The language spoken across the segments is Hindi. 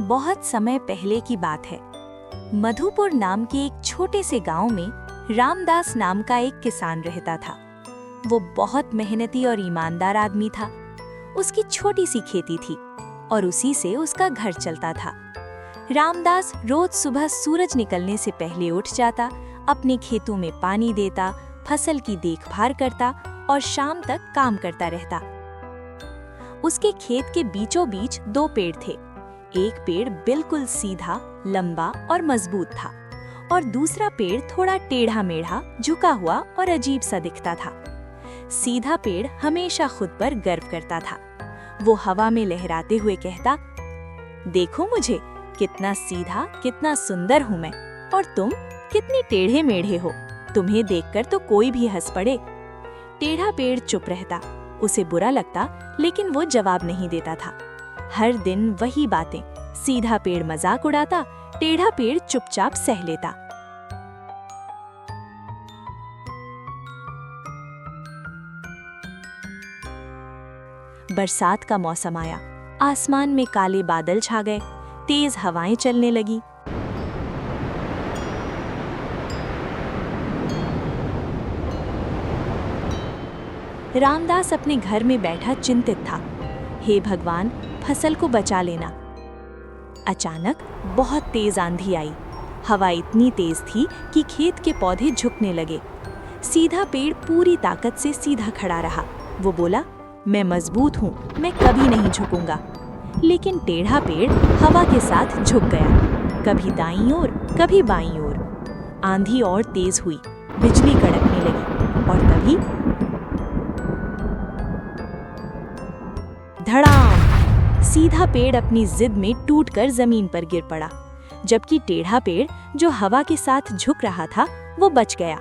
बहुत समय पहले की बात है। मधुपुर नाम के एक छोटे से गांव में रामदास नाम का एक किसान रहता था। वो बहुत मेहनती और ईमानदार आदमी था। उसकी छोटी सी खेती थी और उसी से उसका घर चलता था। रामदास रोज सुबह सूरज निकलने से पहले उठ जाता, अपने खेतों में पानी देता, फसल की देखभाल करता और शाम तक काम करता रहता। उसके खेत के बीचों बीच 2 पेड़ थे। एक पेड़ बिल्कुल सीधा, लंबा और मजबूत था और दूसरा पेड़ थोड़ा टेढ़ा मेढ़ा, झुका हुआ और अजीब सा दिखता था। सीधा पेड़ हमेशा खुद पर गर्व करता था। वो हवा में लहराते हुए कहता, देखो मुझे, कितना सीधा, कितना सुंदर हूँ मैं, और तुम कितने टेढ़े मेढ़े हो। तुम्हें देखकर तो कोई भी हंस पड़े। टेढ़ा पेड़ चुप रहता, उसे बुरा लगता, लेकिन वो जवाब नहीं देता था। हर दिन वही बातें। सीधा पेड़ मजाक उड़ाता, टेढ़ा पेड़ चुपचाप सह लेता। बरसात का मौसम आया। आसमान में काले बादल छा गए, तेज हवाएं चलने लगी। रामदास अपने घर में बैठा चिंतित था। हे भगवान, फसल को बचा लेना। अचानक बहुत तेज आंधी आई। हवा इतनी तेज थी कि खेत के पौधे झुकने लगे। सीधा पेड़ पूरी ताकत से सीधा खड़ा रहा। वो बोला, मैं मजबूत हूँ, मैं कभी नहीं झुकूंगा। लेकिन टेढ़ा पेड़ हवा के साथ झुक गया, कभी दाईं ओर, कभी बाईं ओर। आंधी और तेज हुई, बिजली कड़कने लगी और तभी धड़ाम! सीधा पेड़ अपनी जिद में टूटकर जमीन पर गिर पड़ा, जबकि टेढ़ा पेड़, जो हवा के साथ झुक रहा था, वो बच गया।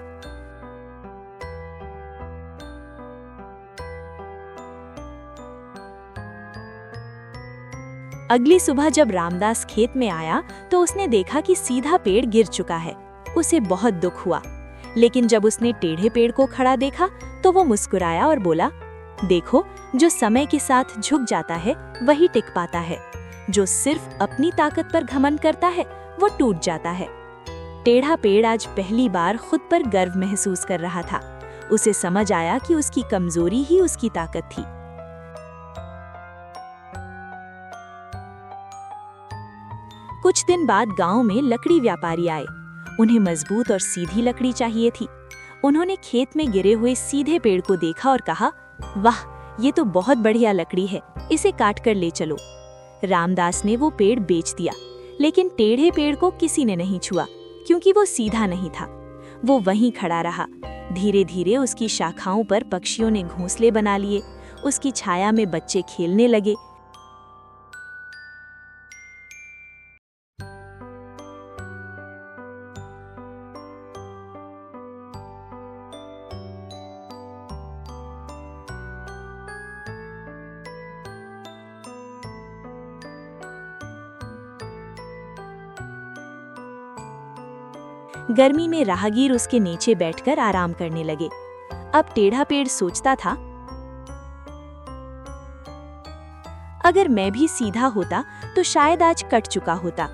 अगली सुबह जब रामदास खेत में आया तो उसने देखा कि सीधा पेड़ गिर चुका है। उसे बहुत दुख हुआ, लेकिन जब उसने टेढ़े पेड़ को खड़ा देखा तो वो मुस्कुराया और बोला, देखो, जो समय के साथ झुक जाता है वही टिक पाता है। जो सिर्फ अपनी ताकत पर घमंड करता है वो टूट जाता है। टेढ़ा पेड़ आज पहली बार खुद पर गर्व महसूस कर रहा था। उसे समझ आया कि उसकी कमजोरी ही उसकी ताकत थी। कुछ दिन बाद गांव में लकड़ी व्यापारी आए। उन्हें मजबूत और सीधी लकड़ी चाहिए थी। उन्होंने खेत में गिरे हुए सीधे पेड़ को देखा और कहा, वाह, ये तो बहुत बढ़िया लकड़ी है, इसे काट कर ले चलो। रामदास ने वो पेड़ बेच दिया, लेकिन टेढ़े पेड़ को किसी ने नहीं छुआ, क्योंकि वो सीधा नहीं था। वो वहीं खड़ा रहा। धीरे धीरे उसकी शाखाओं पर पक्षियों ने घोंसले बना लिए। उसकी छाया में बच्चे खेलने लगे। गर्मी में राहगीर उसके नीचे बैठकर आराम करने लगे। अब टेढ़ा पेड़ सोचता था, अगर मैं भी सीधा होता तो शायद आज कट चुका होता।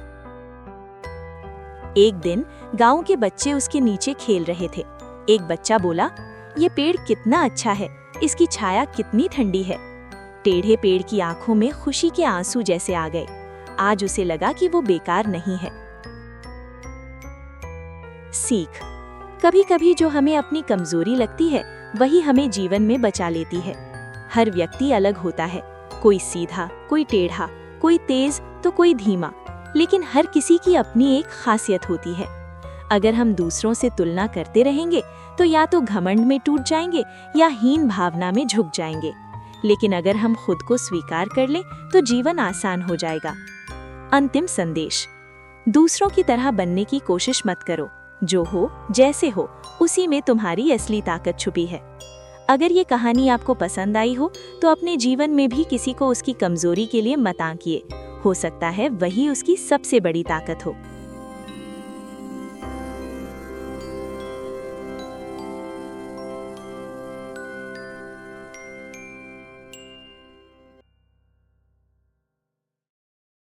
एक दिन गांव के बच्चे उसके नीचे खेल रहे थे। एक बच्चा बोला, ये पेड़ कितना अच्छा है, इसकी छाया कितनी ठंडी है। टेढ़े पेड़ की आंखों में खुशी के आंसू जैसे आ गए। आज उसे लगा कि वो बेकार नहीं है। सीख: कभी कभी जो हमें अपनी कमजोरी लगती है वही हमें जीवन में बचा लेती है। हर व्यक्ति अलग होता है, कोई सीधा, कोई टेढ़ा, कोई तेज तो कोई धीमा, लेकिन हर किसी की अपनी एक खासियत होती है। अगर हम दूसरों से तुलना करते रहेंगे तो या तो घमंड में टूट जाएंगे या हीन भावना में झुक जाएंगे। लेकिन अगर हम खुद को स्वीकार कर लें तो जीवन आसान हो जाएगा। अंतिम संदेश: दूसरों की तरह बनने की कोशिश मत करो। जो हो, जैसे हो, उसी में तुम्हारी असली ताकत छुपी है। अगर ये कहानी आपको पसंद आई हो तो अपने जीवन में भी किसी को उसकी कमजोरी के लिए मत आंकिए। हो सकता है वही उसकी सबसे बड़ी ताकत हो।